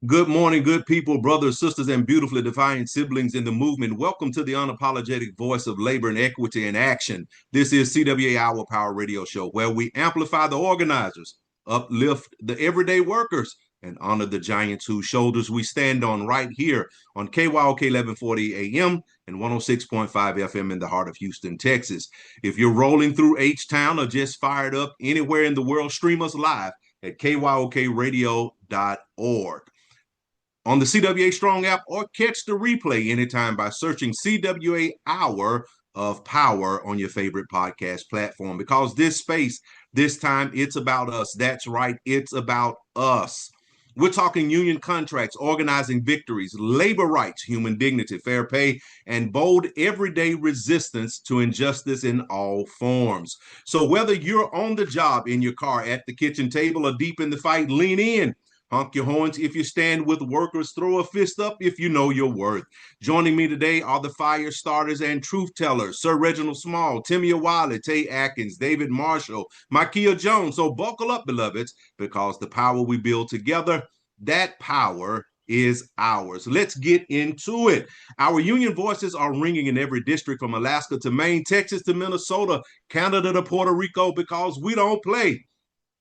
Good morning, good people, brothers, sisters, and beautifully defiant siblings in the movement. Welcome to the unapologetic voice of labor and equity in action. This is CWA Our Power Radio Show, where we amplify the organizers, uplift the everyday workers, and honor the giants whose shoulders we stand on right here on KYOK 1140 AM and 106.5 FM in the heart of Houston, Texas. If you're rolling through H-Town or just fired up anywhere in the world, stream us live at kyokradio.org on the CWA Strong app or catch the replay anytime by searching CWA Hour of Power on your favorite podcast platform. Because this space, this time, it's about us. That's right, it's about us. We're talking union contracts, organizing victories, labor rights, human dignity, fair pay, and bold everyday resistance to injustice in all forms. So whether you're on the job, in your car, at the kitchen table, or deep in the fight, lean in. Honk your horns if you stand with workers. Throw a fist up if you know your worth. Joining me today are the fire starters and truth tellers, Sir Reginald Small, Timmia Wiley, Tay Akins, David Marshall, Micaiah Jones. So buckle up, beloveds, because the power we build together, that power is ours. Let's get into it. Our union voices are ringing in every district from Alaska to Maine, Texas to Minnesota, Canada to Puerto Rico, because we don't play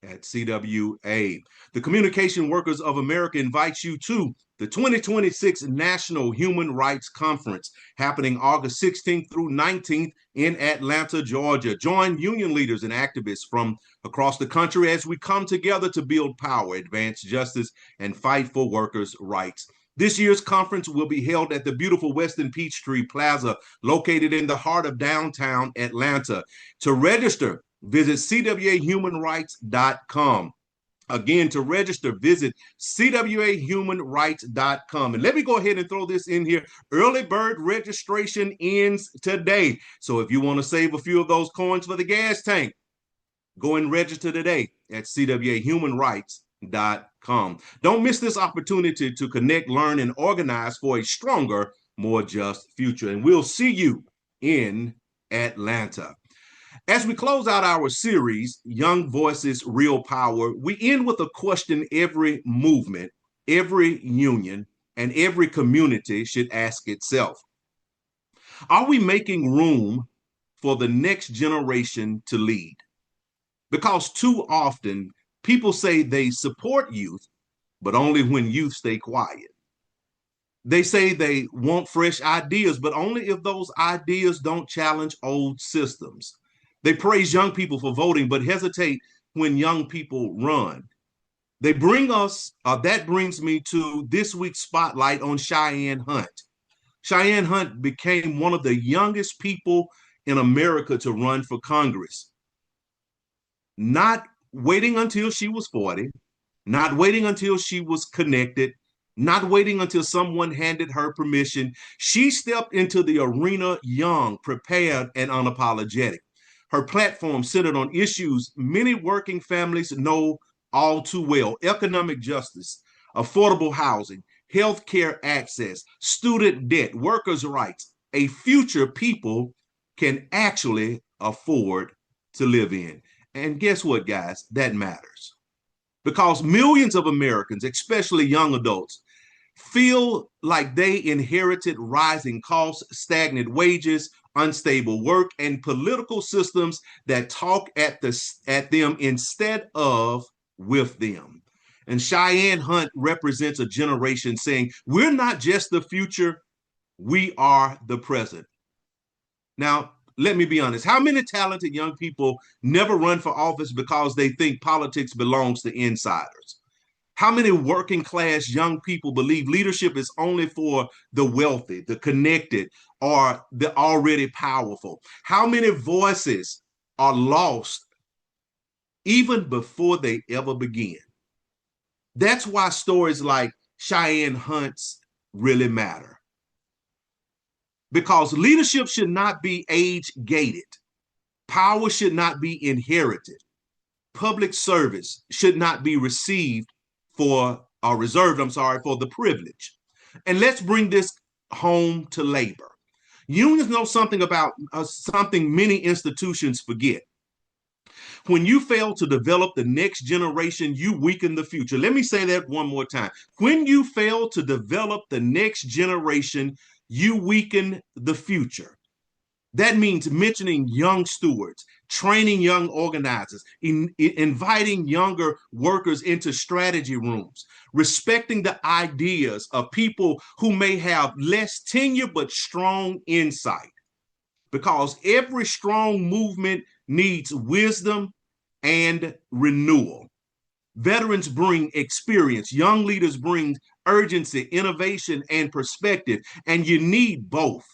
at CWA. The Communication Workers of America invites you to the 2026 National Human Rights Conference happening August 16th through 19th in Atlanta, Georgia. Join union leaders and activists from across the country as we come together to build power, advance justice, and fight for workers' rights. This year's conference will be held at the beautiful Westin Peachtree Plaza, located in the heart of downtown Atlanta. To register, visit cwahumanrights.com. Again, to register, visit cwahumanrights.com. And let me go ahead and throw this in here. Early bird registration ends today. So if you want to save a few of those coins for the gas tank, go and register today at cwahumanrights.com. Don't miss this opportunity to connect, learn, and organize for a stronger, more just future. And we'll see you in Atlanta. As we close out our series, Young Voices, Real Power, we end with a question every movement, every union, and every community should ask itself. Are we making room for the next generation to lead? Because too often, people say they support youth, but only when youth stay quiet. They say they want fresh ideas, but only if those ideas don't challenge old systems. They praise young people for voting, but hesitate when young people run. That brings me to this week's spotlight on Cheyenne Hunt. Cheyenne Hunt became one of the youngest people in America to run for Congress. Not waiting until she was 40, not waiting until she was connected, not waiting until someone handed her permission. She stepped into the arena young, prepared, and unapologetic. Her platform centered on issues many working families know all too well: economic justice, affordable housing, healthcare access, student debt, workers' rights, a future people can actually afford to live in. And guess what, guys? That matters. Because millions of Americans, especially young adults, feel like they inherited rising costs, stagnant wages, unstable work, and political systems that talk at them instead of with them. And Cheyenne Hunt represents a generation saying, we're not just the future, we are the present. Now, let me be honest. How many talented young people never run for office because they think politics belongs to insiders? How many working class young people believe leadership is only for the wealthy, the connected, or the already powerful? How many voices are lost even before they ever begin? That's why stories like Cheyenne Hunt's really matter. Because leadership should not be age gated. Power should not be inherited. Public service should not be reserved for the privilege. And let's bring this home to labor. Unions know something about something many institutions forget. When you fail to develop the next generation, you weaken the future. Let me say that one more time. When you fail to develop the next generation, you weaken the future. That means mentioning young stewards, training young organizers, inviting younger workers into strategy rooms, respecting the ideas of people who may have less tenure but strong insight. Because every strong movement needs wisdom and renewal. Veterans bring experience, young leaders bring urgency, innovation, and perspective, and you need both.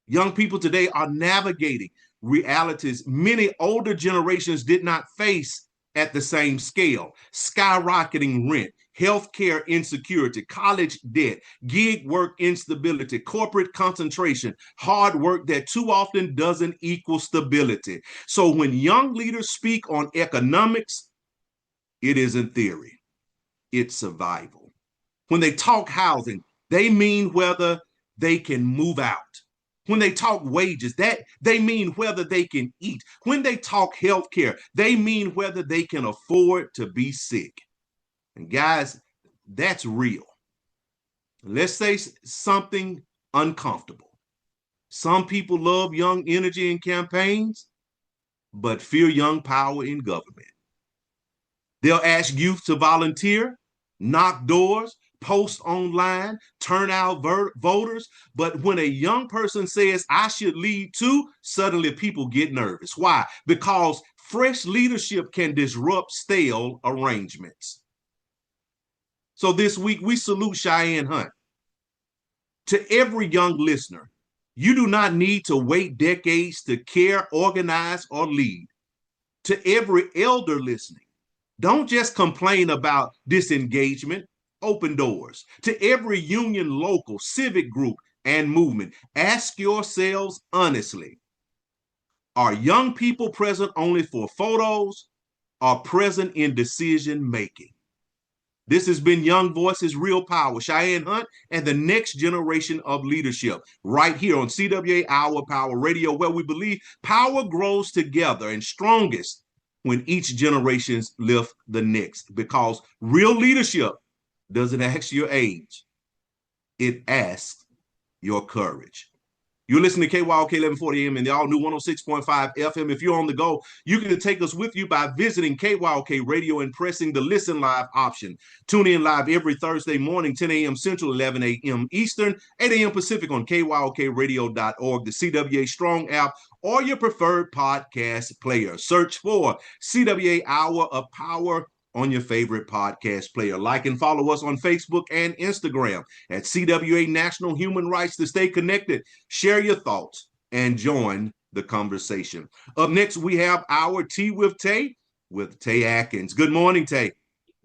Young people today are navigating realities many older generations did not face at the same scale: skyrocketing rent, healthcare insecurity, college debt, gig work instability, corporate concentration, hard work that too often doesn't equal stability. So when young leaders speak on economics, it isn't theory, it's survival. When they talk housing, they mean whether they can move out. When they talk wages, that they mean whether they can eat. When they talk healthcare, they mean whether they can afford to be sick. And guys, that's real. Let's say something uncomfortable. Some people love young energy in campaigns, but fear young power in government. They'll ask youth to volunteer, knock doors, post online, turn out voters. But when a young person says, I should lead too, suddenly people get nervous. Why? Because fresh leadership can disrupt stale arrangements. So this week, we salute Cheyenne Hunt. To every young listener, you do not need to wait decades to care, organize, or lead. To every elder listening, don't just complain about disengagement, open doors. To every union, local, civic group, and movement, ask yourselves honestly, are young people present only for photos or present in decision making? This has been Young Voices, Real Power, Cheyenne Hunt, and the next generation of leadership, right here on CWA Our Power Radio, where we believe power grows together and strongest when each generation lifts the next. Because real leadership doesn't ask your age, it asks your courage. You're listening to KYOK 1140 AM and the all-new 106.5 FM. If you're on the go, you can take us with you by visiting KYOK Radio and pressing the Listen Live option. Tune in live every Thursday morning, 10 a.m. Central, 11 a.m. Eastern, 8 a.m. Pacific on KYOKradio.org, the CWA Strong app, or your preferred podcast player. Search for CWA Hour of Power on your favorite podcast player. Like and follow us on Facebook and Instagram at CWA National Human Rights to stay connected. Share your thoughts and join the conversation. Up next, we have our Tea with Tay with Tay Akins. Good morning, Tay.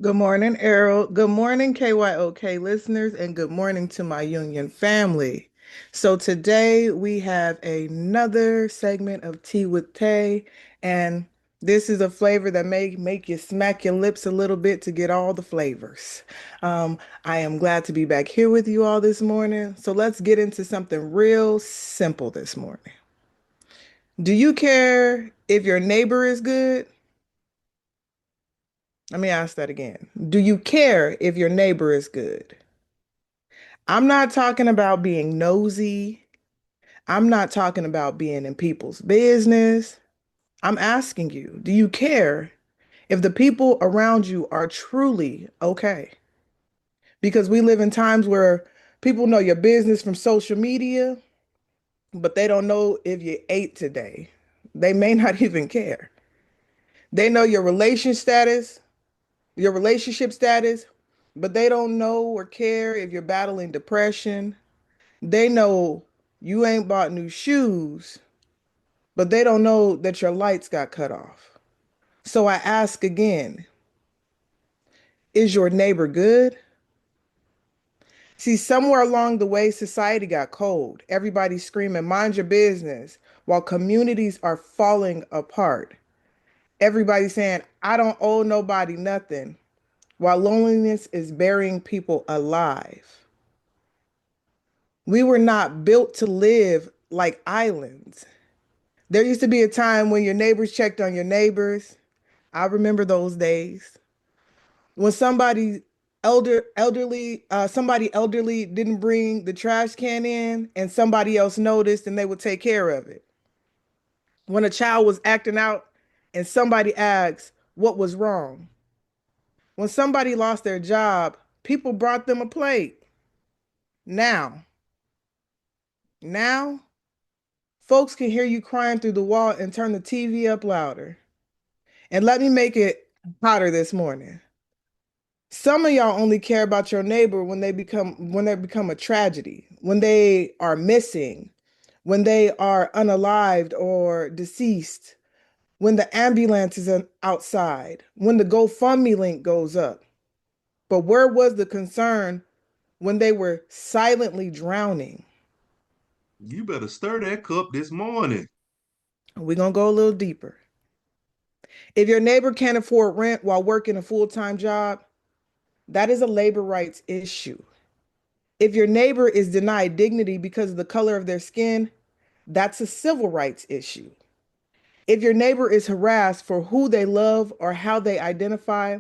Good morning, Errol. Good morning, KYOK listeners, and good morning to my union family. So today we have another segment of Tea with Tay, and this is a flavor that may make you smack your lips a little bit to get all the flavors. I am glad to be back here with you all this morning. So let's get into something real simple this morning. Do you care if your neighbor is good? Let me ask that again. Do you care if your neighbor is good? I'm not talking about being nosy. I'm not talking about being in people's business. I'm asking you, do you care if the people around you are truly okay? Because we live in times where people know your business from social media, but they don't know if you ate today. They may not even care. They know your relationship status, but they don't know or care if you're battling depression. They know you ain't bought new shoes, but they don't know that your lights got cut off. So I ask again, is your neighbor good? See, somewhere along the way, society got cold. Everybody's screaming, mind your business, while communities are falling apart. Everybody's saying, I don't owe nobody nothing, while loneliness is burying people alive. We were not built to live like islands. There used to be a time when your neighbors checked on your neighbors. I remember those days when somebody elderly didn't bring the trash can in and somebody else noticed and they would take care of it. When a child was acting out and somebody asked what was wrong. When somebody lost their job, people brought them a plate. Now, now, folks can hear you crying through the wall and turn the TV up louder. And let me make it hotter this morning. Some of y'all only care about your neighbor when they become a tragedy, when they are missing, when they are unalived or deceased, when the ambulance is outside, when the GoFundMe link goes up. But where was the concern when they were silently drowning? You better stir that cup this morning. We're going to go a little deeper. If your neighbor can't afford rent while working a full-time job, that is a labor rights issue. If your neighbor is denied dignity because of the color of their skin, that's a civil rights issue. If your neighbor is harassed for who they love or how they identify,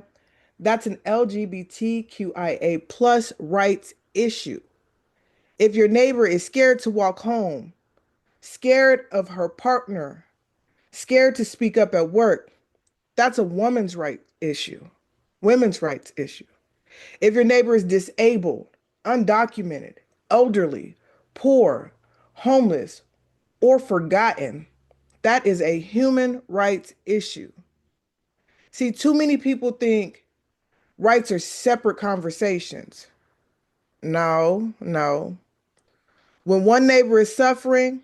that's an LGBTQIA plus rights issue. If your neighbor is scared to walk home, scared of her partner, scared to speak up at work, that's a woman's right issue, women's rights issue. If your neighbor is disabled, undocumented, elderly, poor, homeless, or forgotten, that is a human rights issue. See, too many people think rights are separate conversations. No, no. When one neighbor is suffering,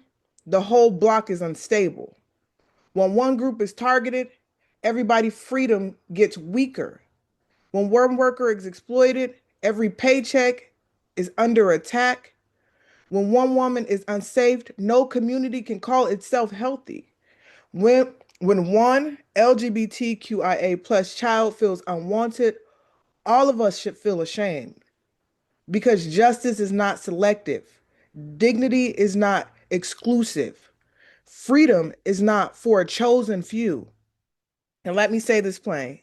the whole block is unstable. When one group is targeted, everybody's freedom gets weaker. When one worker is exploited, every paycheck is under attack. When one woman is unsafe, no community can call itself healthy. When when one LGBTQIA plus child feels unwanted, all of us should feel ashamed because justice is not selective. Dignity is not exclusive. Freedom is not for a chosen few. And let me say this plain.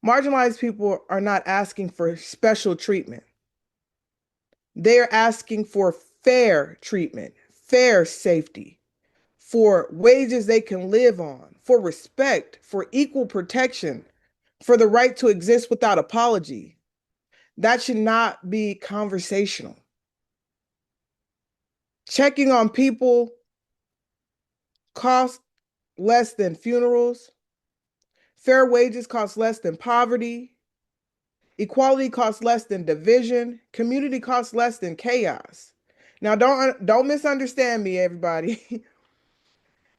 Marginalized people are not asking for special treatment. They are asking for fair treatment, fair safety, for wages they can live on, for respect, for equal protection, for the right to exist without apology. That should not be conversational. Checking on people costs less than funerals. Fair wages cost less than poverty. Equality costs less than division. Community costs less than chaos. Now, don't misunderstand me, everybody.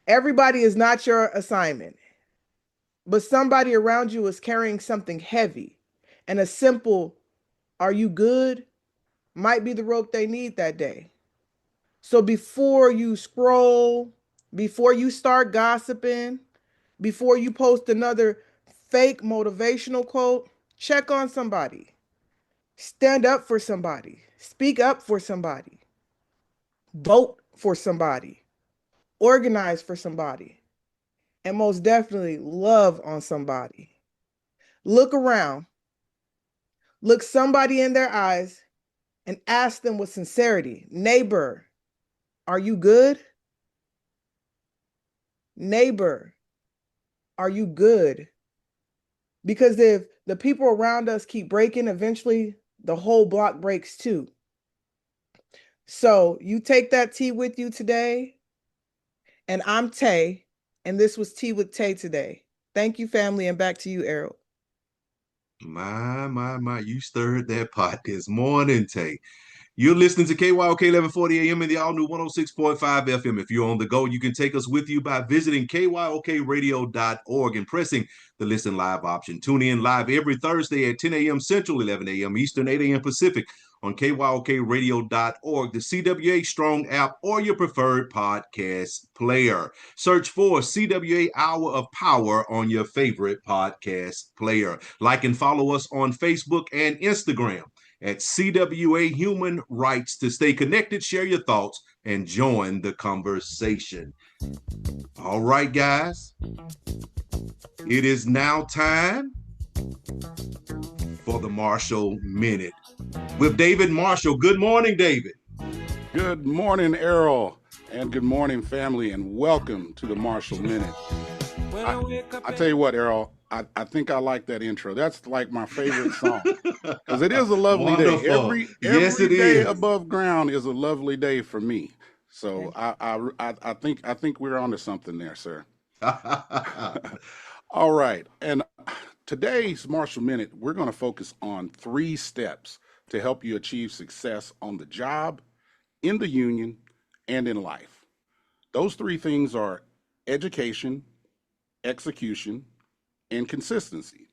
Everybody is not your assignment, but somebody around you is carrying something heavy, and a simple "Are you good?" might be the rope they need that day. So before you scroll, before you start gossiping, before you post another fake motivational quote, check on somebody. Stand up for somebody. Speak up for somebody. Vote for somebody. Organize for somebody. And most definitely love on somebody. Look around. Look somebody in their eyes and ask them with sincerity, neighbor, are you good? Neighbor, are you good? Because if the people around us keep breaking, eventually the whole block breaks too. So you take that tea with you today. And I'm Tay, and this was Tea with Tay today. Thank you, family, and back to you, Errol. My, you stirred that pot this morning, Tay. You're listening to KYOK 1140 AM in the all-new 106.5 FM. If you're on the go, you can take us with you by visiting kyokradio.org and pressing the Listen Live option. Tune in live every Thursday at 10 a.m. Central, 11 a.m. Eastern, 8 a.m. Pacific on kyokradio.org, the CWA Strong app, or your preferred podcast player. Search for CWA Hour of Power on your favorite podcast player. Like and follow us on Facebook and Instagram at CWA Human Rights to stay connected, share your thoughts, and join the conversation. All right, guys. It is now time for the Marshall Minute with David Marshall. Good morning, David. Good morning, Errol, and good morning, family, and welcome to the Marshall Minute. I tell you what, Errol, I think I like that intro. That's like my favorite song because it is a lovely day. Wonderful. Yes, Every it day is. above ground is a lovely day for me. So I think we're onto something there, sir. All right, and today's Marshall Minute, we're going to focus on 3 steps to help you achieve success on the job, in the union, and in life. Those 3 things are education, execution, and consistency.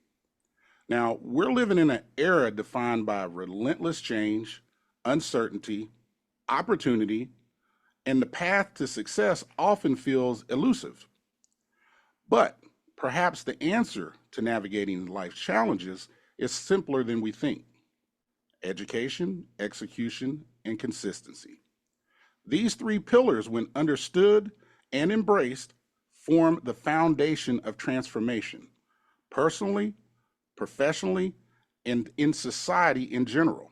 Now, we're living in an era defined by relentless change, uncertainty, opportunity, and the path to success often feels elusive. But perhaps the answer to navigating life's challenges is simpler than we think: education, execution, and consistency. These 3 pillars, when understood and embraced, form the foundation of transformation, personally, professionally, and in society in general.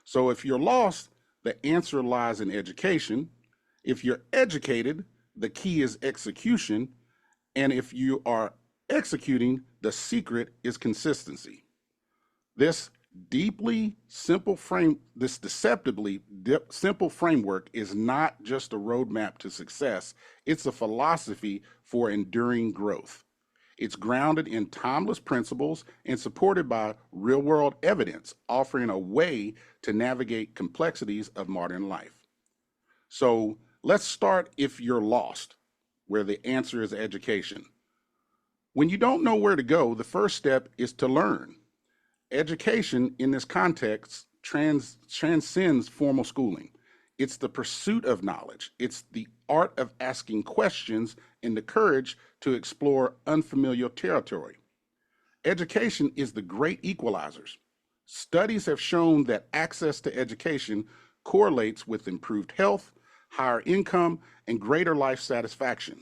So if you're lost, the answer lies in education. If you're educated, the key is execution. And if you are executing, the secret is consistency. This deceptively simple framework is not just a roadmap to success, it's a philosophy for enduring growth. It's grounded in timeless principles and supported by real world evidence, offering a way to navigate complexities of modern life. So let's start if you're lost, where the answer is education. When you don't know where to go, the first step is to learn. Education in this context transcends formal schooling. It's the pursuit of knowledge. It's the art of asking questions and the courage to explore unfamiliar territory. Education is the great equalizers. Studies have shown that access to education correlates with improved health, higher income, and greater life satisfaction.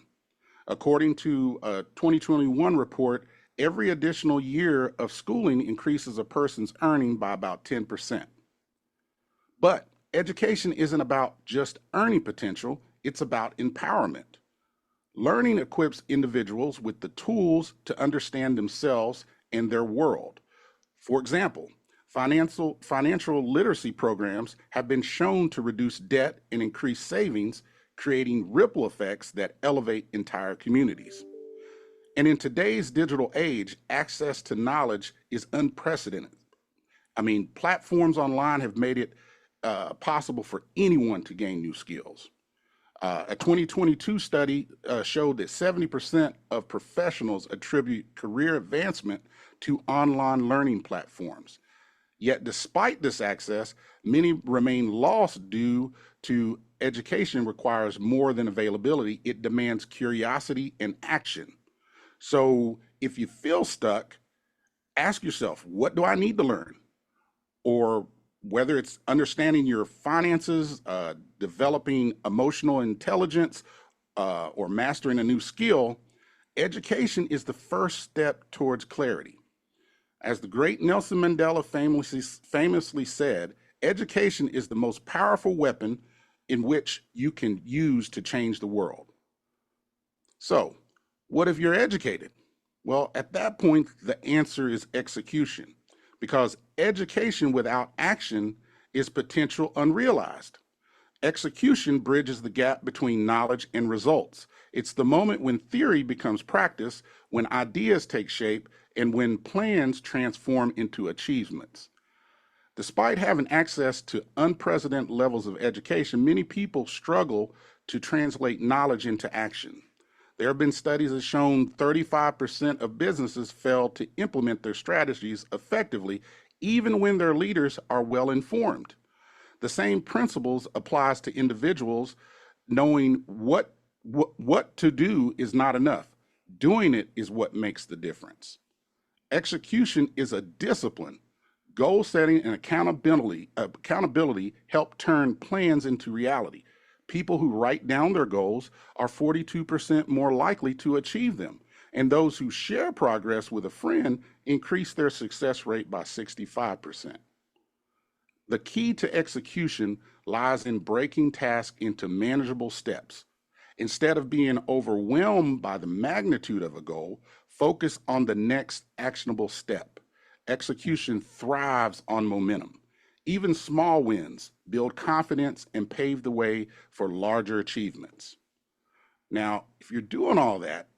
According to a 2021 report, every additional year of schooling increases a person's earning by about 10%. But education isn't about just earning potential, it's about empowerment. Learning equips individuals with the tools to understand themselves and their world. For example, financial literacy programs have been shown to reduce debt and increase savings, creating ripple effects that elevate entire communities. And in today's digital age, access to knowledge is unprecedented. I mean, platforms online have made it possible for anyone to gain new skills. A 2022 study showed that 70% of professionals attribute career advancement to online learning platforms. Yet, despite this access, many remain lost due to education requires more than availability. It demands curiosity and action. So if you feel stuck, ask yourself, what do I need to learn? Or whether it's understanding your finances, developing emotional intelligence, or mastering a new skill, education is the first step towards clarity. As the great Nelson Mandela famously said, education is the most powerful weapon in which you can use to change the world. So, what if you're educated? Well, at that point, the answer is execution, because education without action is potential unrealized. Execution bridges the gap between knowledge and results. It's the moment when theory becomes practice, when ideas take shape, and when plans transform into achievements. Despite having access to unprecedented levels of education, many people struggle to translate knowledge into action. There have been studies that have shown 35% of businesses fail to implement their strategies effectively, even when their leaders are well informed. The same principles applies to individuals. Knowing what to do is not enough. Doing it is what makes the difference. Execution is a discipline. Goal setting and accountability help turn plans into reality. People who write down their goals are 42% more likely to achieve them. And those who share progress with a friend increase their success rate by 65%. The key to execution lies in breaking tasks into manageable steps. Instead of being overwhelmed by the magnitude of a goal, focus on the next actionable step. Execution thrives on momentum. Even small wins build confidence and pave the way for larger achievements. Now, if you're doing all that,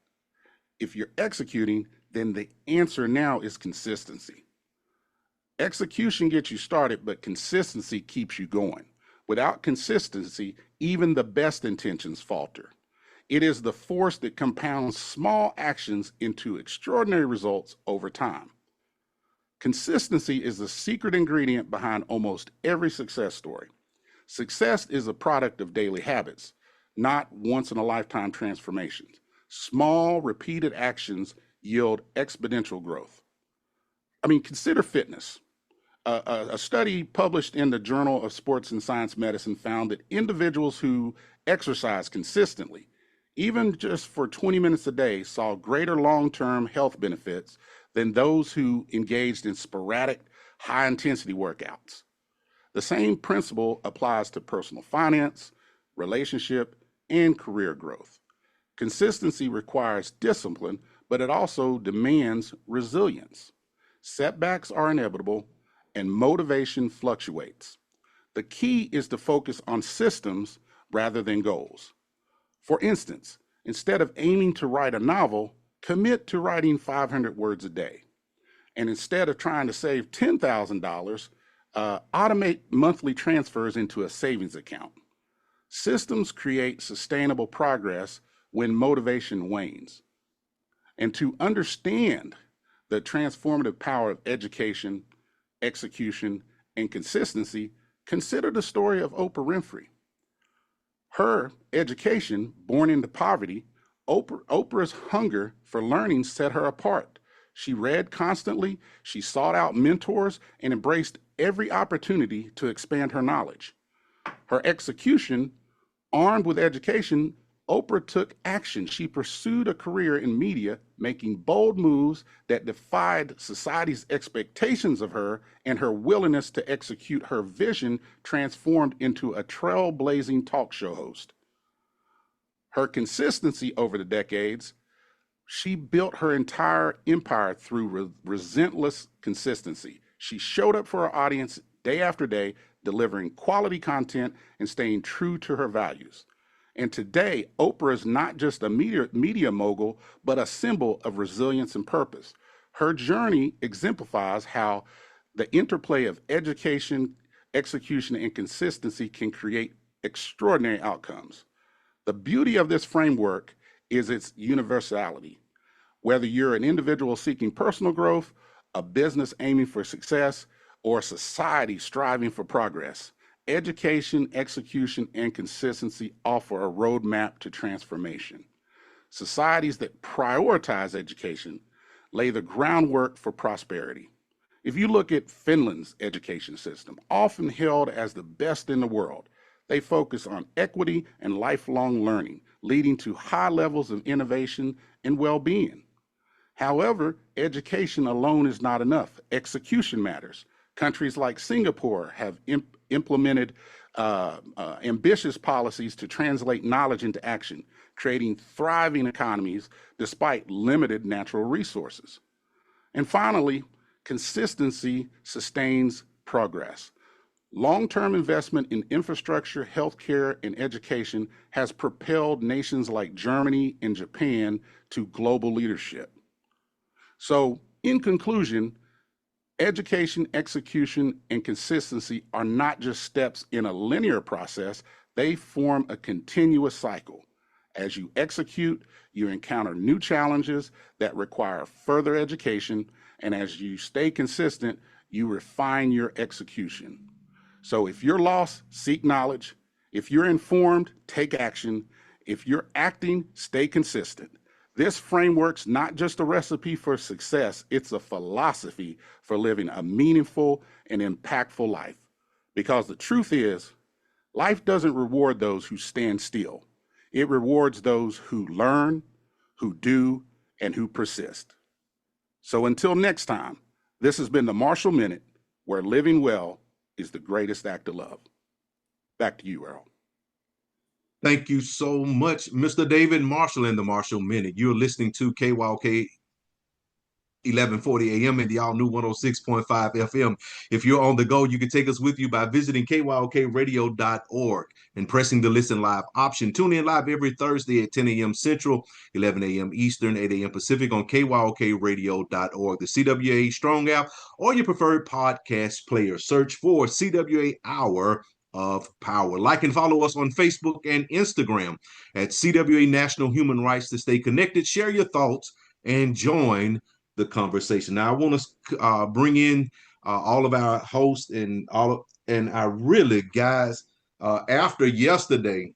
if you're executing, then the answer now is consistency. Execution gets you started, but consistency keeps you going. Without consistency, even the best intentions falter. It is the force that compounds small actions into extraordinary results over time. Consistency is the secret ingredient behind almost every success story. Success is a product of daily habits, not once-in-a-lifetime transformations. Small, repeated actions yield exponential growth. Consider fitness. A study published in the Journal of Sports and Science Medicine found that individuals who exercise consistently, even just for 20 minutes a day, saw greater long-term health benefits than those who engaged in sporadic, high-intensity workouts. The same principle applies to personal finance, relationship, and career growth. Consistency requires discipline, but it also demands resilience. Setbacks are inevitable, and motivation fluctuates. The key is to focus on systems rather than goals. For instance, instead of aiming to write a novel, commit to writing 500 words a day. And instead of trying to save $10,000, automate monthly transfers into a savings account. Systems create sustainable progress when motivation wanes. And to understand the transformative power of education, execution, and consistency, consider the story of Oprah Winfrey. Her education, born into poverty, Oprah's hunger for learning set her apart. She read constantly, she sought out mentors, and embraced every opportunity to expand her knowledge. Her execution, armed with education, Oprah took action. She pursued a career in media, making bold moves that defied society's expectations of her, and her willingness to execute her vision transformed into a trailblazing talk show host. Her consistency over the decades, she built her entire empire through relentless consistency. She showed up for her audience day after day, delivering quality content and staying true to her values. And today, Oprah is not just a media mogul, but a symbol of resilience and purpose. Her journey exemplifies how the interplay of education, execution, and consistency can create extraordinary outcomes. The beauty of this framework is its universality. Whether you're an individual seeking personal growth, a business aiming for success, or a society striving for progress, education, execution, and consistency offer a roadmap to transformation. Societies that prioritize education lay the groundwork for prosperity. If you look at Finland's education system, often held as the best in the world, they focus on equity and lifelong learning, leading to high levels of innovation and well-being. However, education alone is not enough. Execution matters. Countries like Singapore have implemented ambitious policies to translate knowledge into action, creating thriving economies despite limited natural resources. And finally, consistency sustains progress. Long-term investment in infrastructure, healthcare, and education has propelled nations like Germany and Japan to global leadership. So, in conclusion, education, execution, and consistency are not just steps in a linear process, they form a continuous cycle. As you execute, you encounter new challenges that require further education, and as you stay consistent, you refine your execution. So if you're lost, seek knowledge. If you're informed, take action. If you're acting, stay consistent. This framework's not just a recipe for success, it's a philosophy for living a meaningful and impactful life. Because the truth is, Life doesn't reward those who stand still. It rewards those who learn, who do, and who persist. So until next time, this has been the Marshall Minute, where living well is the greatest act of love. Back to you, Errol. Thank you so much, Mr. David Marshall in the Marshall Minute. You're listening to KYOK 1140 a.m. and the all-new 106.5 FM. If you're on the go, you can take us with you by visiting kyokradio.org and pressing the Listen Live option. Tune in live every Thursday at 10 a.m. Central, 11 a.m. Eastern, 8 a.m. Pacific on kyokradio.org, the CWA Strong app, or your preferred podcast player. Search for CWA Hour of Power. Like and follow us on Facebook and Instagram at CWA National Human Rights to stay connected. Share your thoughts and join the conversation. Now, I want to bring in all of our hosts and I really, guys, after yesterday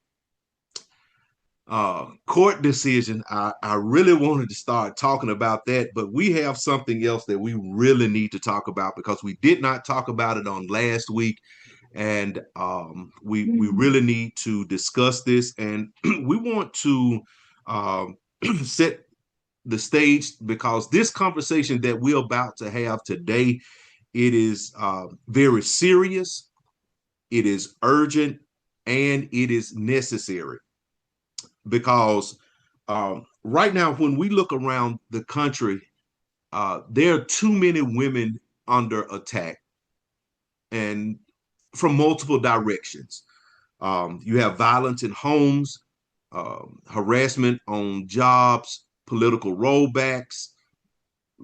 court decision, I really wanted to start talking about that, but we have something else that we really need to talk about because we did not talk about it on last week, and we really need to discuss this, and we want to set the stage because this conversation that we're about to have today, it is very serious, it is urgent, and it is necessary because right now when we look around the country, there are too many women under attack and from multiple directions. You have violence in homes, harassment on jobs, political rollbacks,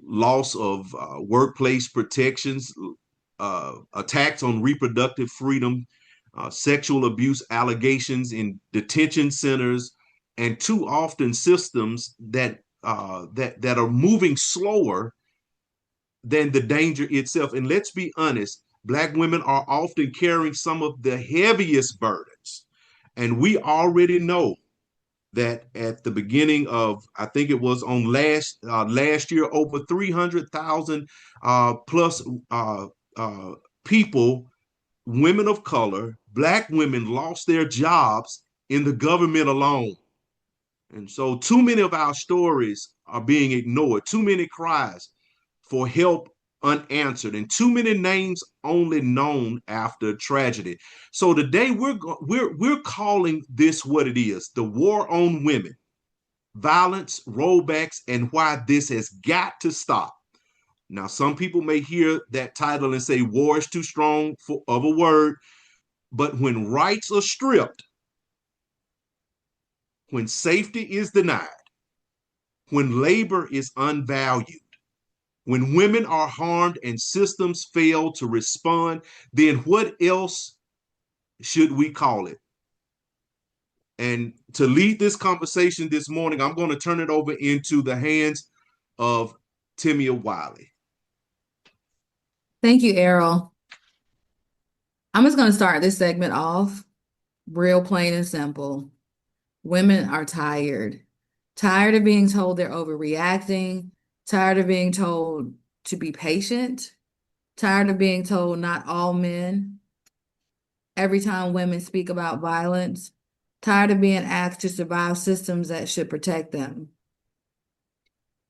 loss of workplace protections, attacks on reproductive freedom, sexual abuse allegations in detention centers, and too often systems that are moving slower than the danger itself. And let's be honest, Black women are often carrying some of the heaviest burdens. And we already know that at the beginning of, I think it was on last year, over 300,000 plus people, women of color, Black women, lost their jobs in the government alone. And so too many of our stories are being ignored, too many cries for help unanswered, and too many names only known after tragedy. So today we're calling this what it is: the war on women, violence, rollbacks, and why this has got to stop. Now, some people may hear that title and say war is too strong of a word, but when rights are stripped, when safety is denied, when labor is unvalued, when women are harmed and systems fail to respond, then what else should we call it? And to lead this conversation this morning, I'm going to turn it over into the hands of Timmia Wiley. Thank you, Errol. I'm just going to start this segment off real plain and simple. Women are tired of being told they're overreacting, tired of being told to be patient, tired of being told not all men. Every time women speak about violence, tired of being asked to survive systems that should protect them.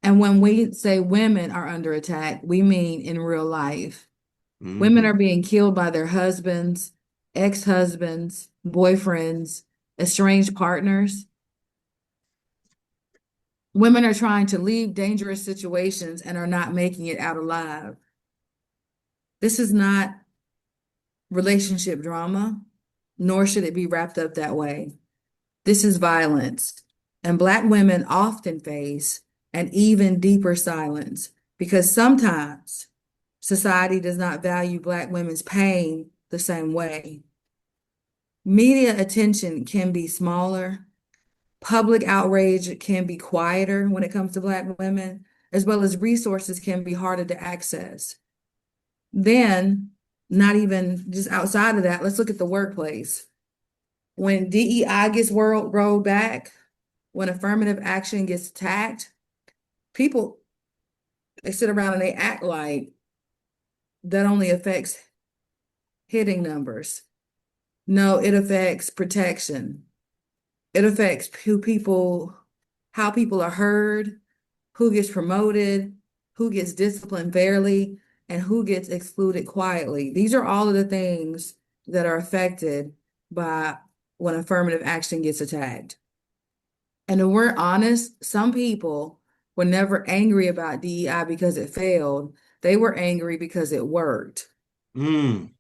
And when we say women are under attack, we mean in real life. Mm-hmm. Women are being killed by their husbands, ex-husbands, boyfriends, estranged partners. Women are trying to leave dangerous situations and are not making it out alive. This is not relationship drama, nor should it be wrapped up that way. This is violence, and Black women often face an even deeper silence because sometimes society does not value Black women's pain the same way. Media attention can be smaller. Public outrage can be quieter when it comes to Black women, as well as resources can be harder to access. Then, not even just outside of that, let's look at the workplace. When DEI gets rolled back, when affirmative action gets attacked, people, they sit around and they act like that only affects hitting numbers. No, it affects protection. It affects how people are heard, who gets promoted, who gets disciplined fairly, and who gets excluded quietly. These are all of the things that are affected by when affirmative action gets attacked. And if we're honest, some people were never angry about DEI because it failed. They were angry because it worked. Mm.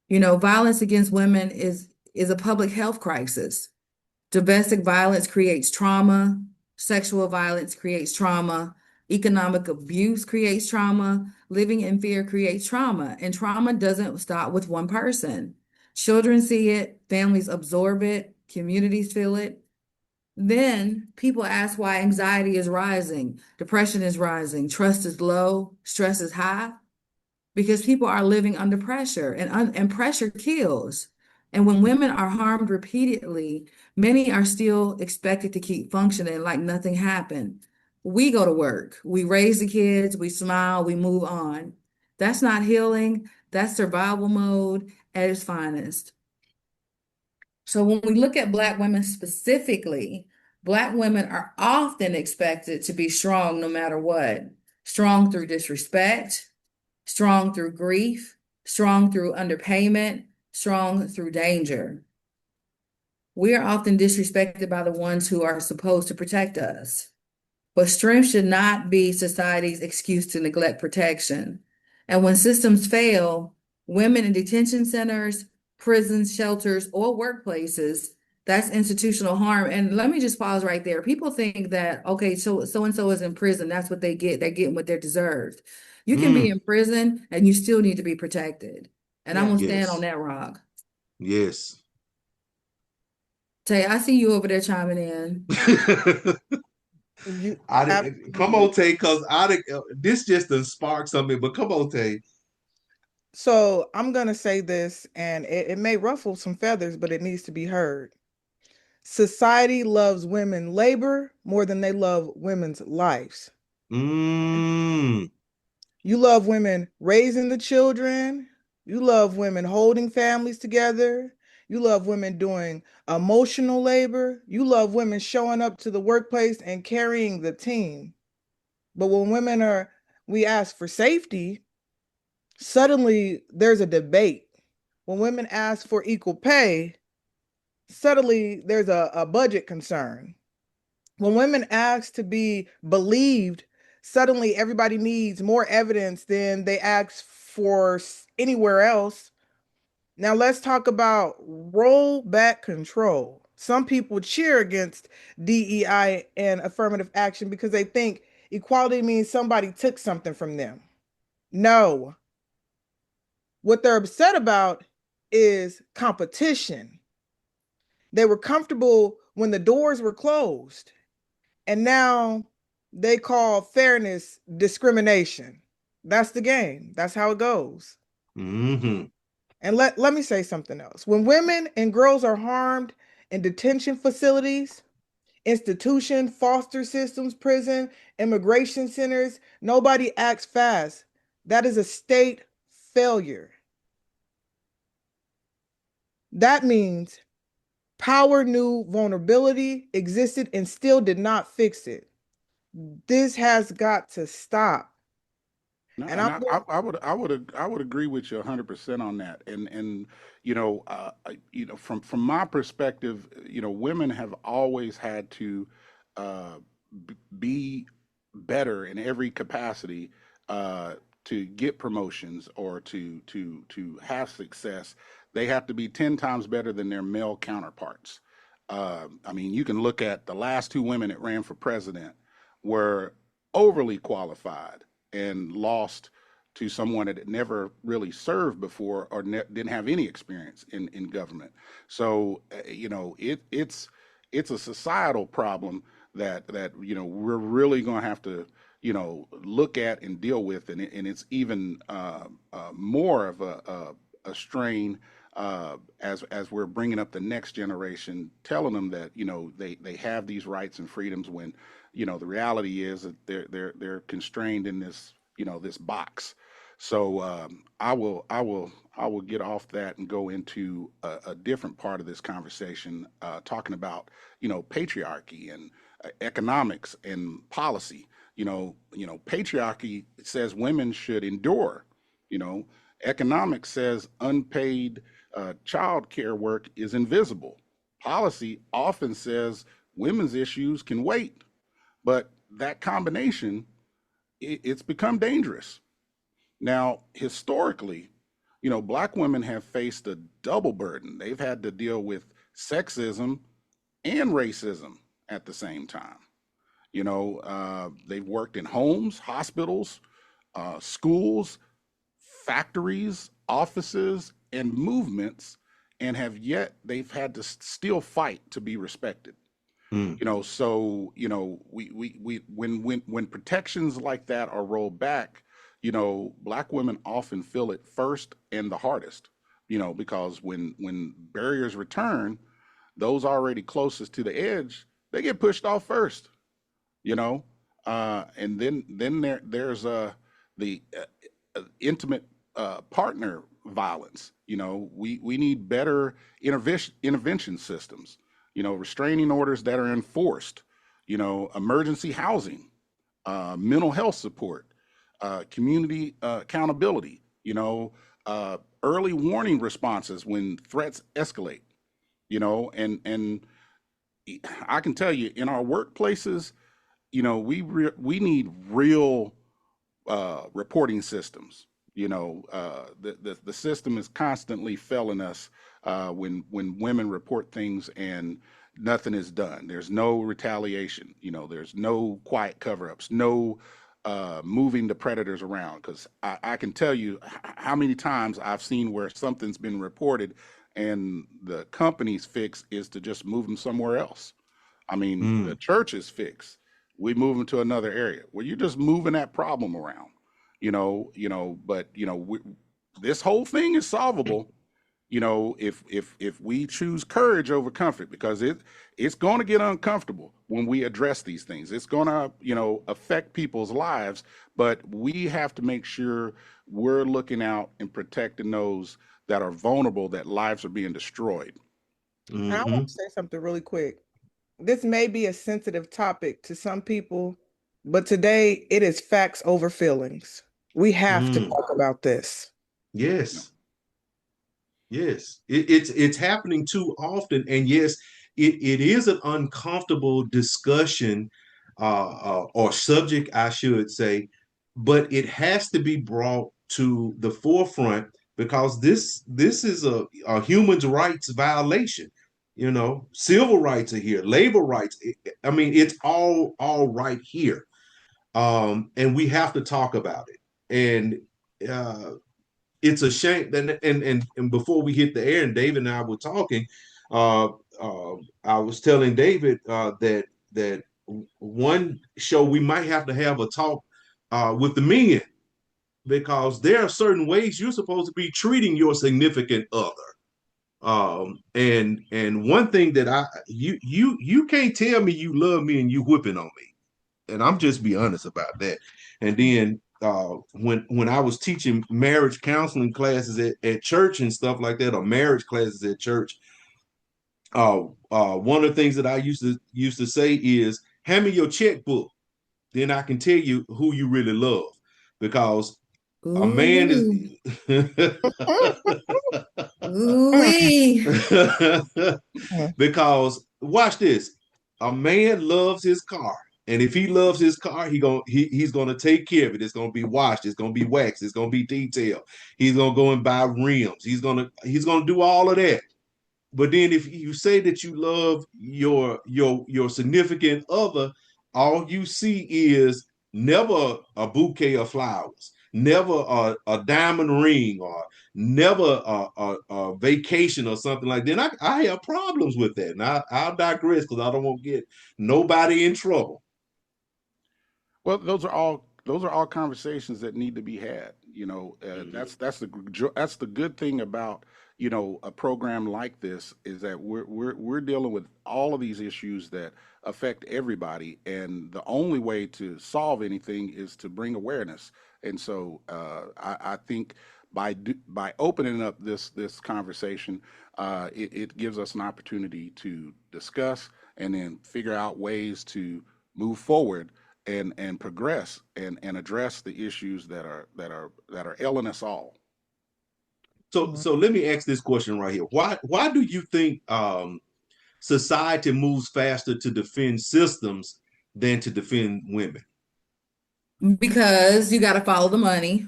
Violence against women is a public health crisis. Domestic violence creates trauma, sexual violence creates trauma, economic abuse creates trauma, living in fear creates trauma, and trauma doesn't stop with one person. Children see it, families absorb it, communities feel it. Then people ask why anxiety is rising, depression is rising, trust is low, stress is high, because people are living under pressure, and pressure kills. And when women are harmed repeatedly, many are still expected to keep functioning like nothing happened. We go to work, we raise the kids, we smile, we move on. That's not healing, that's survival mode at its finest. So when we look at Black women specifically, Black women are often expected to be strong no matter what. Strong through disrespect, strong through grief, strong through underpayment, strong through danger. We are often disrespected by the ones who are supposed to protect us. But strength should not be society's excuse to neglect protection. And when systems fail, women in detention centers, prisons, shelters, or workplaces, that's institutional harm. And let me just pause right there. People think that, okay, so and so is in prison. That's what they get. They're getting what they're deserved. You can be in prison and you still need to be protected. And I'm Yeah. gonna stand on Yes. that rock. Yes. Tay, I see you over there chiming in. You Come on, absolutely. Tay, because this just done spark something. But come on, Tay. So I'm gonna say this, and it may ruffle some feathers, but it needs to be heard. Society loves women labor more than they love women's lives. Mm. You love women raising the children. You love women holding families together. You love women doing emotional labor. You love women showing up to the workplace and carrying the team. But when we ask for safety, suddenly there's a debate. When women ask for equal pay, suddenly there's a budget concern. When women ask to be believed, suddenly everybody needs more evidence than they ask for anywhere else. Now let's talk about rollback control. Some people cheer against DEI and affirmative action because they think equality means somebody took something from them. No. What they're upset about is competition. They were comfortable when the doors were closed. And now they call fairness discrimination. That's the game. That's how it goes. Hmm. And let me say something else. When women and girls are harmed in detention facilities, institution, foster systems, prison, immigration centers, nobody acts fast. That is a state failure. That means power knew vulnerability existed and still did not fix it. This has got to stop. No, And and I'm I would agree with you 100% on that. And from my perspective, women have always had to uh, be better in every capacity to get promotions or to have success. They have to be 10 times better than their male counterparts. I mean, you can look at the last two women that ran for president were overly qualified and lost to someone that had never really served before or didn't have any experience in government. So it's a societal problem that we're really going to have to look at and deal with, and it's even more of a strain as we're bringing up the next generation, telling them that they have these rights and freedoms when the reality is that they're constrained in this this box. So I will get off that and go into a different part of this conversation, talking about patriarchy and economics and policy. Patriarchy says women should endure. You know, economics says unpaid child care work is invisible. Policy often says women's issues can wait, but that combination, it's become dangerous. Now, historically, black women have faced a double burden. They've had to deal with sexism and racism at the same time. They've worked in homes, hospitals, schools, factories, offices, and movements, and have yet they've had to still fight to be respected. Mm. So we when protections like that are rolled back, black women often feel it first and the hardest. Because when barriers return, those already closest to the edge, they get pushed off first. And then there's the intimate partner violence. We need better intervention systems. Restraining orders that are enforced. Emergency housing, mental health support, community accountability. Early warning responses when threats escalate. And I can tell you, in our workplaces, we need real reporting systems. The system is constantly failing us when women report things and nothing is done. There's no retaliation. There's no quiet cover-ups. No moving the predators around. Because I can tell you how many times I've seen where something's been reported and the company's fix is to just move them somewhere else. I mean, the church's fix, we move them to another area. Well, you're just moving that problem around. But this whole thing is solvable. If we choose courage over comfort, because it's going to get uncomfortable when we address these things. It's going to affect people's lives, but we have to make sure we're looking out and protecting those that are vulnerable, that lives are being destroyed. And I want to say something really quick. This may be a sensitive topic to some people, but today it is facts over feelings. We have to talk about this. Yes. Yes. It's happening too often. And yes, it is an uncomfortable discussion or subject, I should say, but it has to be brought to the forefront because this is a human rights violation. Civil rights are here, labor rights. I mean, it's all right here. And we have to talk about it. And it's a shame that and before we hit the air, and David and I were talking, uh, I was telling David that one show we might have to have a talk with the men because there are certain ways you're supposed to be treating your significant other. And one thing that you can't tell me you love me and you whipping on me, and I'm just be honest about that. And then when I was teaching marriage counseling classes at church and stuff like that, or marriage classes at church, one of the things that I used to say is, hand me your checkbook, then I can tell you who you really love, because a man is Ooh-wee. because watch this, a man loves his car. And if he loves his car, he's gonna take care of it. It's gonna be washed. It's gonna be waxed. It's gonna be detailed. He's gonna go and buy rims. He's gonna do all of that. But then if you say that you love your significant other, all you see is never a bouquet of flowers, never a diamond ring, or never a vacation or something like that. And I have problems with that. And I'll digress because I don't want to get nobody in trouble. Well, those are all conversations that need to be had. That's the good thing about a program like this, is that we're dealing with all of these issues that affect everybody, and the only way to solve anything is to bring awareness And so I think by opening up this conversation, it gives us an opportunity to discuss and then figure out ways to move forward and progress and address the issues that are ailing us all. So let me ask this question right here. Why do you think society moves faster to defend systems than to defend women? Because you got to follow the money.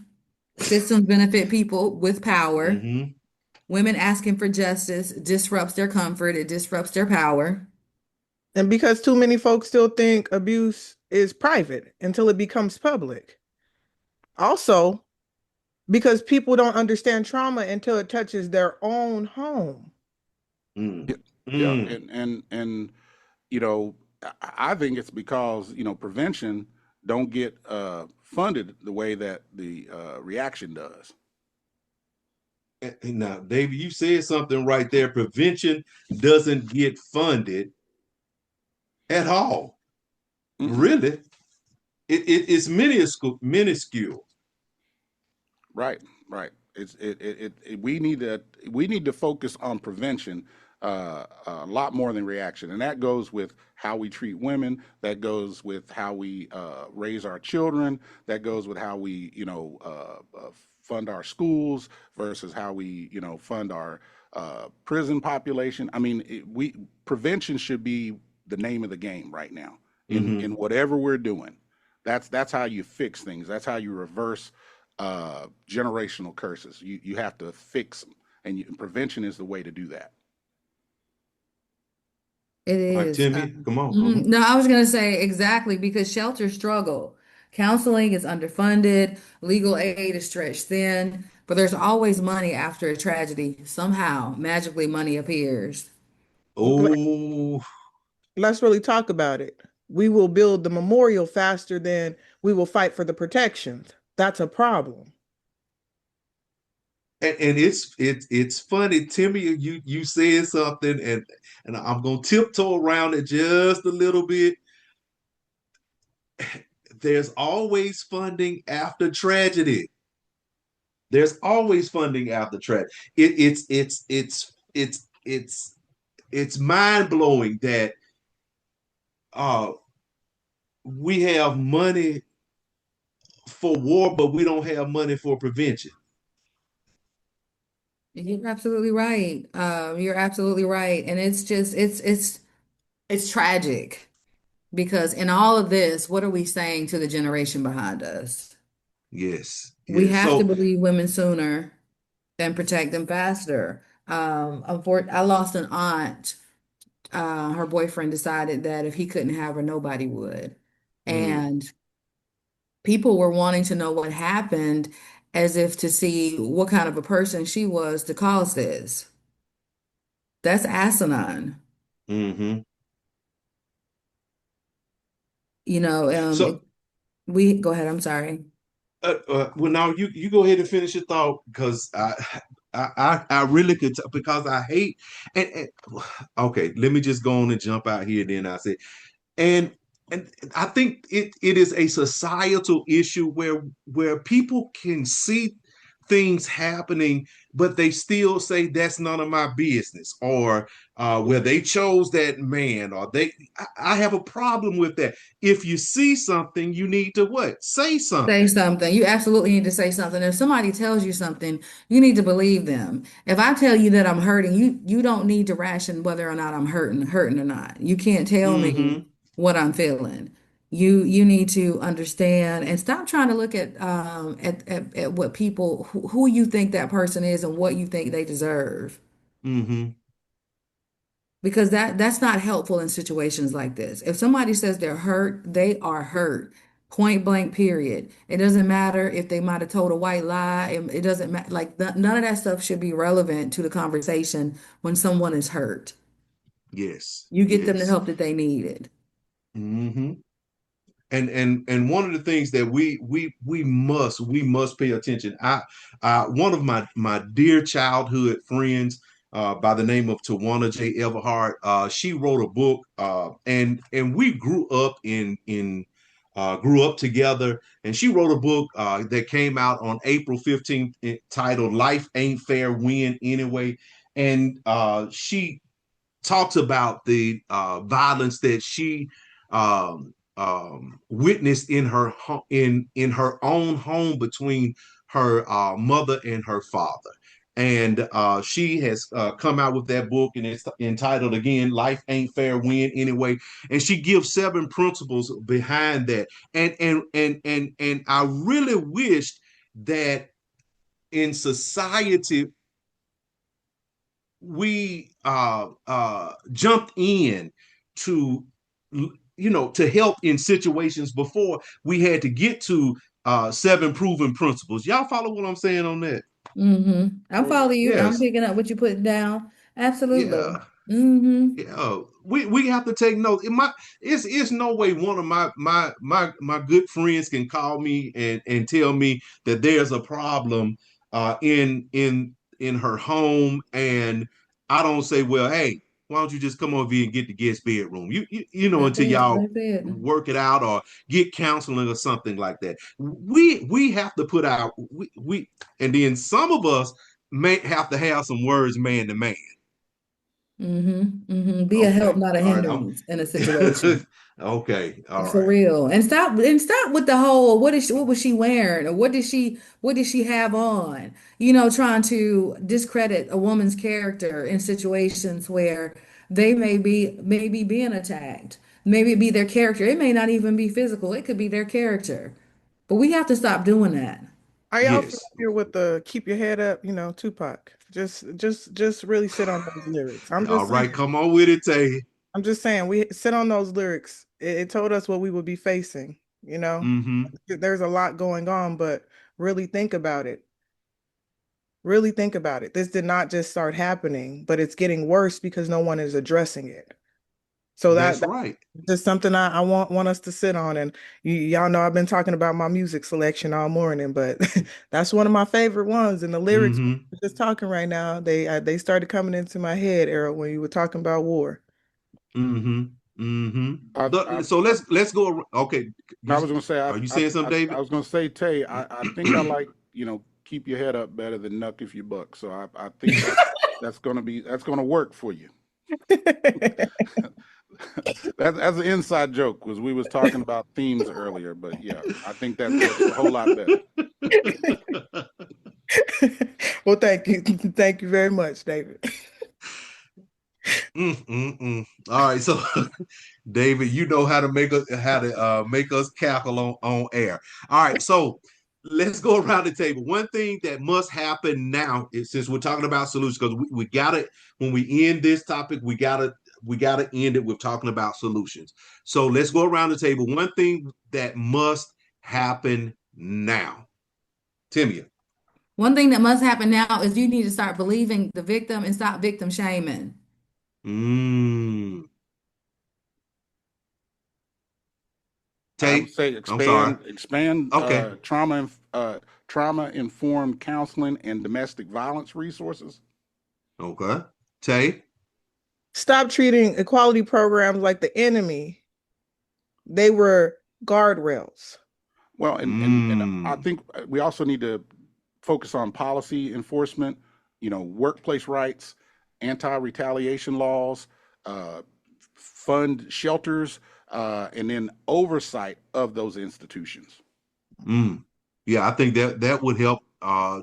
Systems benefit people with power. Mm-hmm. Women asking for justice disrupts their comfort, it disrupts their power. And because too many folks still think abuse is private until it becomes public. Also, because people don't understand trauma until it touches their own home. Mm. Yeah, Mm. and you know, I think it's because prevention don't get funded the way that the reaction does. Now, David, you said something right there. Prevention doesn't get funded at all. Mm-mm. Really, it's minuscule. Right, right. We need to focus on prevention a lot more than reaction, and that goes with how we treat women. That goes with how we raise our children. That goes with how we fund our schools versus how we fund our prison population. I mean, prevention should be the name of the game right now Mm-hmm. in whatever we're doing. That's how you fix things. That's how you reverse generational curses. You have to fix them, and prevention is the way to do that. It All right, is. Timmy, come on. No, I was going to say exactly because shelters struggle. Counseling is underfunded, legal aid is stretched thin, but there's always money after a tragedy. Somehow, magically, money appears. Oh, Let's really talk about it. We will build the memorial faster than we will fight for the protections. That's a problem. and it's funny, Timmy. You said something, and I'm gonna tiptoe around it just a little bit. There's always funding after tragedy. There's always funding after tragedy. It's mind blowing that uh we have money for war, but we don't have money for prevention. You're absolutely right. You're absolutely right. And it's just it's tragic because in all of this, what are we saying to the generation behind us? Yes, We yes. have to So, believe women sooner and protect them faster. I lost an aunt. Her boyfriend decided that if he couldn't have her, nobody would. mm, And people were wanting to know what happened as if to see what kind of a person she was to cause this. That's asinine. mm-hmm. You know, So, we go ahead. I'm sorry. well, now you go ahead and finish your thought because I really could because I hate and okay. Let me just go on and jump out here. Then I say and and I think it is a societal issue where people can see things happening, but they still say that's none of my business, or where they chose that man, or I have a problem with that. If you see something, you need to what? Say Say something. something. You absolutely need to say something. If somebody tells you something, you need to believe them. If I tell you that I'm hurting, you don't need to ration whether or not I'm hurting or not. You can't tell me Mm-hmm. what I'm feeling. You need to understand and stop trying to look at what people who you think that person is and what you think they deserve. Mm-hmm. Because that's not helpful in situations like this. If somebody says they're hurt, they are hurt. Point blank, period. It doesn't matter if they might have told a white lie. It doesn't matter. Like none of that stuff should be relevant to the conversation when someone is hurt. Yes. You get them the Yes. help that they needed. Mm-hmm. And one of the things that we must pay attention. One of my dear childhood friends by the name of Tawana J. Everhart, she wrote a book, and we grew up in grew up together, and she wrote a book that came out on April 15th titled Life Ain't Fair, Win Anyway. And she talks about the violence that she witnessed in her in her own home between her mother and her father. And she has come out with that book, and it's entitled again, Life Ain't Fair, Win Anyway. And she gives 7 principles behind that. And I really wished that in society we jumped in to to help in situations before we had to get to 7 proven principles. Y'all follow what I'm saying on that? I'm following you. I'm Yes. picking up what you put down. Absolutely. Yeah. Yeah, we have to take note. It's no way one of my good friends can call me and tell me that there's a problem in her home, and I don't say, well, hey, why don't you just come over here and get the guest bedroom? That's Until it. y'all That's it. work it out or get counseling or something like that. We have to put out we and then some of us may have to have some words man to man. Be a help, Okay. not a All right. hindrance in a situation. Okay. All For right. real. And stop with the whole what was she wearing or what did she have on? Trying to discredit a woman's character in situations where they may be being attacked. Maybe it be their character. It may not even be physical. It could be their character. But we have to stop doing that. Are y'all Yes. familiar with the "Keep Your Head Up"? Tupac. Just really sit on those lyrics. I'm All just saying. right. Come on with it, Tay. I'm just saying. We sit on those lyrics. It told us what we would be facing. Mm-hmm. There's a lot going on, but really think about it. Really think about it. This did not just start happening, but it's getting worse because no one is addressing it. So That's that's right. just something I want us to sit on. And y'all know I've been talking about my music selection all morning, but that's one of my favorite ones. And the lyrics Mm-hmm. we're just talking right now, they started coming into my head, Errol, when you were talking about war. Mm-hmm. Mm-hmm. I, I, So let's go. Okay. I was going to say, Are you saying something, I David? was going to say, Tay, I think I like, keep your head up better than nuck if you buck. So I think that's going to work for you. That's an inside joke because we was talking about themes earlier, but yeah, I think that's a whole lot better. Well, thank you. Thank you very much, David. All right, so David, you know how to make us cackle on air. All right, so let's go around the table. One thing that must happen now is, since we're talking about solutions, because we gotta, when we end this topic, we gotta end it with talking about solutions. So let's go around the table. One thing that must happen now, Timmia. One thing that must happen now is you need to start believing the victim and stop victim shaming. Mm. I would Tate, say I'm sorry. expand Okay. trauma informed counseling and domestic violence resources. Okay. Tay. Stop treating equality programs like the enemy. They were guardrails. Well, and I think we also need to focus on policy enforcement, workplace rights, anti-retaliation laws, fund shelters, and then oversight of those institutions. Yeah, I think that would help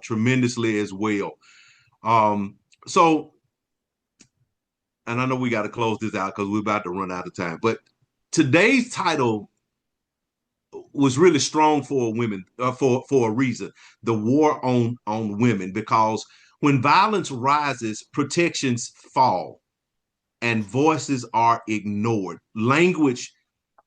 tremendously as well. So, and I know we got to close this out because we're about to run out of time. But today's title was really strong for women, for a reason. The war on women, because when violence rises, protections fall and voices are ignored. Language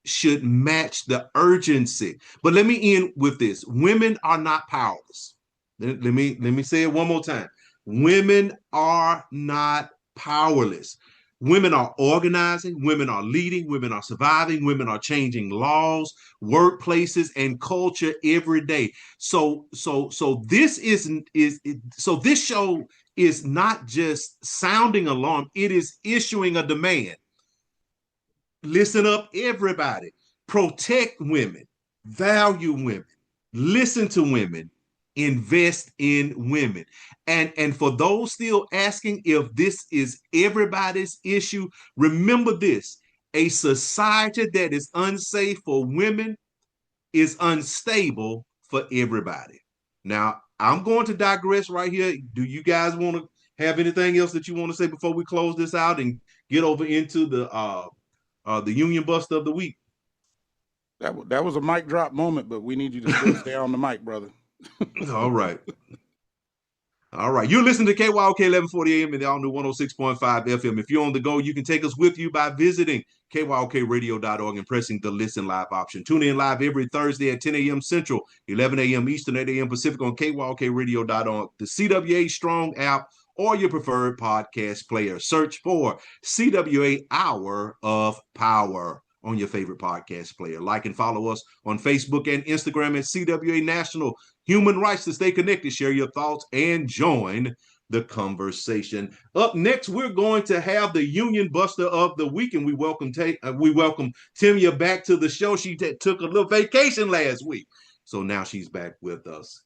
should match the urgency. But let me end with this. Women are not powerless. Let me say it one more time. Women are not powerless. Women are organizing, women are leading, women are surviving, women are changing laws, workplaces, and culture every day. So this so this show is not just sounding alarm, it is issuing a demand. Listen up, everybody. Protect women. value women, listen to women, invest in women. And for those still asking if this is everybody's issue, remember this: a society that is unsafe for women is unstable for everybody. Now, I'm going to digress right here. Do you guys want to have anything else that you want to say before we close this out and get over into the Union Buster of the Week? That was a mic drop moment, but we need you to still stay on the mic, brother. All right. All right. You're listening to KYOK 1140 AM and the all new 106.5 FM. If you're on the go, you can take us with you by visiting kyokradio.org and pressing the listen live option. Tune in live every Thursday at 10 a.m. Central, 11 a.m. Eastern, 8 a.m. Pacific on kyokradio.org, the CWA Strong app, or your preferred podcast player. Search for CWA Hour of Power on your favorite podcast player. Like and follow us on Facebook and Instagram at CWA National Human Rights. To stay connected, share your thoughts, and join the conversation. Up next, we're going to have the Union Buster of the Week, and we welcome Timmia back to the show. She took a little vacation last week, so now she's back with us.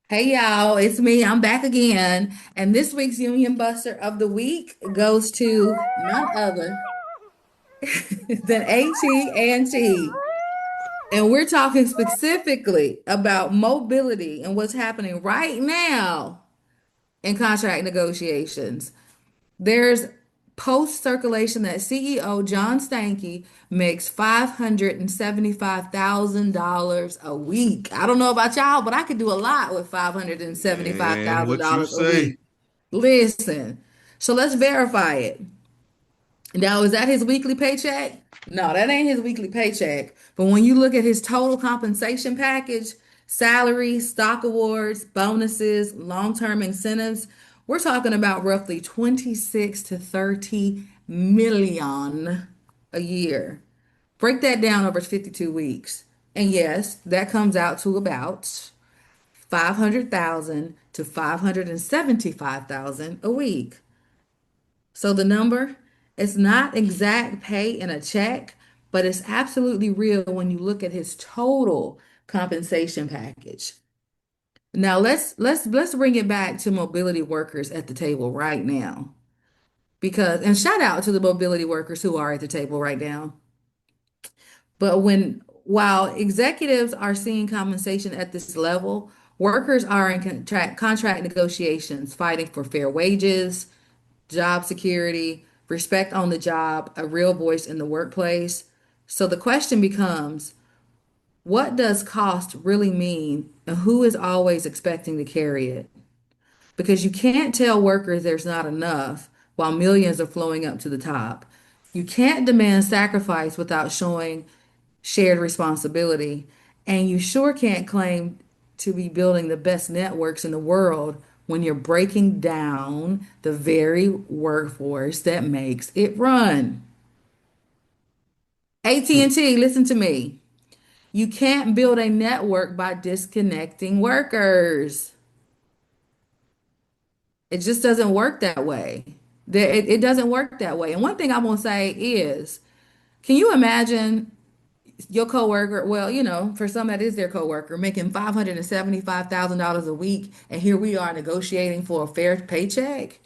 Hey y'all, it's me. I'm back again. And this week's Union Buster of the Week goes to none other than AT&T. And we're talking specifically about mobility and what's happening right now in contract negotiations. There's post circulation that CEO John Stankey makes $575,000 a week. I don't know about y'all, but I could do a lot with And what you $575,000 a say? week. Listen, so let's verify it. Now, is that his weekly paycheck? No, that ain't his weekly paycheck. But when you look at his total compensation package, salary, stock awards, bonuses, long-term incentives, we're talking about roughly 26 to 30 million a year. Break that down over 52 weeks. And yes, that comes out to about 500,000 to 575,000 a week. So the number, it's not exact pay in a check, but it's absolutely real when you look at his total compensation package. Now let's bring it back to mobility workers at the table right now. Because and shout out to the mobility workers who are at the table right now. But while executives are seeing compensation at this level, workers are in contract negotiations fighting for fair wages, job security, respect on the job, a real voice in the workplace. So the question becomes, what does cost really mean, and who is always expecting to carry it? Because you can't tell workers there's not enough while millions are flowing up to the top. You can't demand sacrifice without showing shared responsibility. And you sure can't claim to be building the best networks in the world when you're breaking down the very workforce that makes it run. AT&T, listen to me. You can't build a network by disconnecting workers. It just doesn't work that way. It doesn't work that way. And one thing I'm gonna say is, can you imagine your coworker, well, for some that is their coworker, making $575,000 a week, and here we are negotiating for a fair paycheck?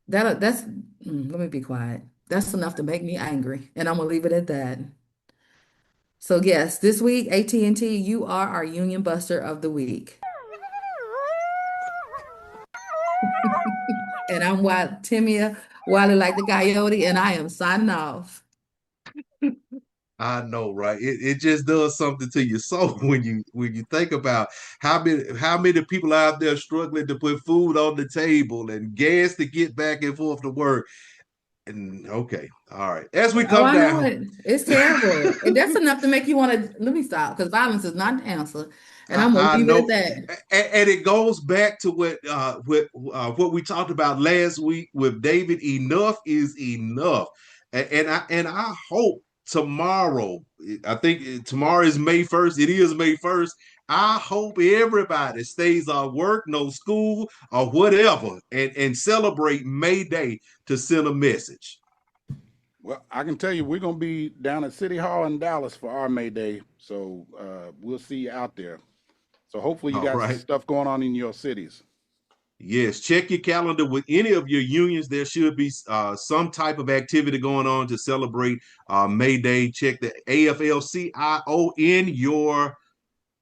Let me be quiet. That's enough to make me angry, and I'm gonna leave it at that. So yes, this week, AT&T, you are our Union Buster of the Week. And I'm Timmia Wiley like the coyote, and I am signing off. I know, right? It just does something to your soul when you think about how many people out there struggling to put food on the table and gas to get back and forth to work. And okay, all right. As we come I know down, it. It's terrible. And that's enough to make you want to let me stop, because violence is not the answer. And I'm gonna I leave it know, at that. and it goes back to what we talked about last week with David. Enough is enough, and I hope tomorrow. I think tomorrow is May 1st. It is May 1st. I hope everybody stays on work, no school or whatever, and celebrate May Day to send a message. Well, I can tell you we're going to be down at City Hall in Dallas for our May Day. So we'll see you out there. So hopefully you All got right. stuff going on in your cities. Yes, check your calendar with any of your unions. There should be some type of activity going on to celebrate May Day. Check the AFL-CIO in your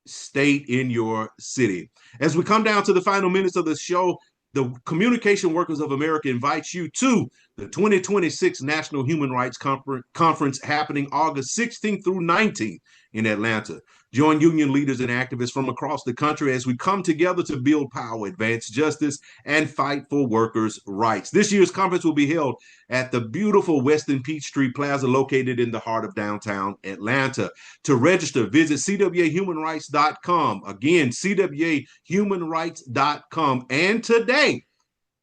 state, in your city. As we come down to the final minutes of the show, the Communication Workers of America invites you to the 2026 National Human Rights Conference happening August 16th through 19th in Atlanta. Join union leaders and activists from across the country as we come together to build power, advance justice, and fight for workers' rights. This year's conference will be held at the beautiful Westin Peachtree Plaza located in the heart of downtown Atlanta. To register, visit cwahumanrights.com. Again, cwahumanrights.com. And today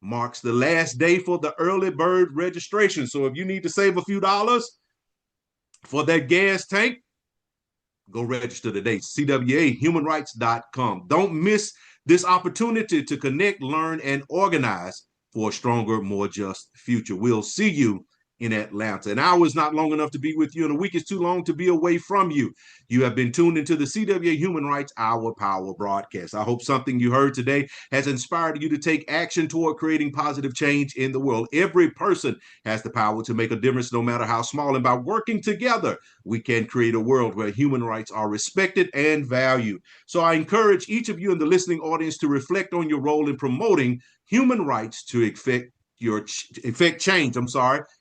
marks the last day for the early bird registration. So if you need to save a few dollars for that gas tank, go register today, cwahumanrights.com. Don't miss this opportunity to connect, learn, and organize for a stronger, more just future. We'll see you in Atlanta. An hour is not long enough to be with you, and a week is too long to be away from you. You have been tuned into the CWA Human Rights Hour Power broadcast. I hope something you heard today has inspired you to take action toward creating positive change in the world. Every person has the power to make a difference, no matter how small, and by working together, we can create a world where human rights are respected and valued. So I encourage each of you in the listening audience to reflect on your role in promoting human rights to effect change,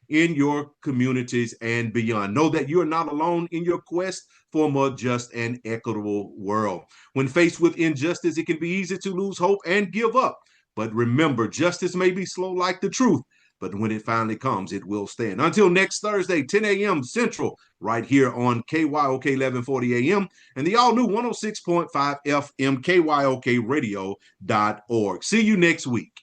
in your communities and beyond. Know that you're not alone in your quest for a more just and equitable world. When faced with injustice, it can be easy to lose hope and give up. But remember, justice may be slow like the truth, but when it finally comes, it will stand. Until next Thursday, 10 a.m. Central, right here on KYOK 1140 AM and the all-new 106.5 FM KYOKradio.org. See you next week.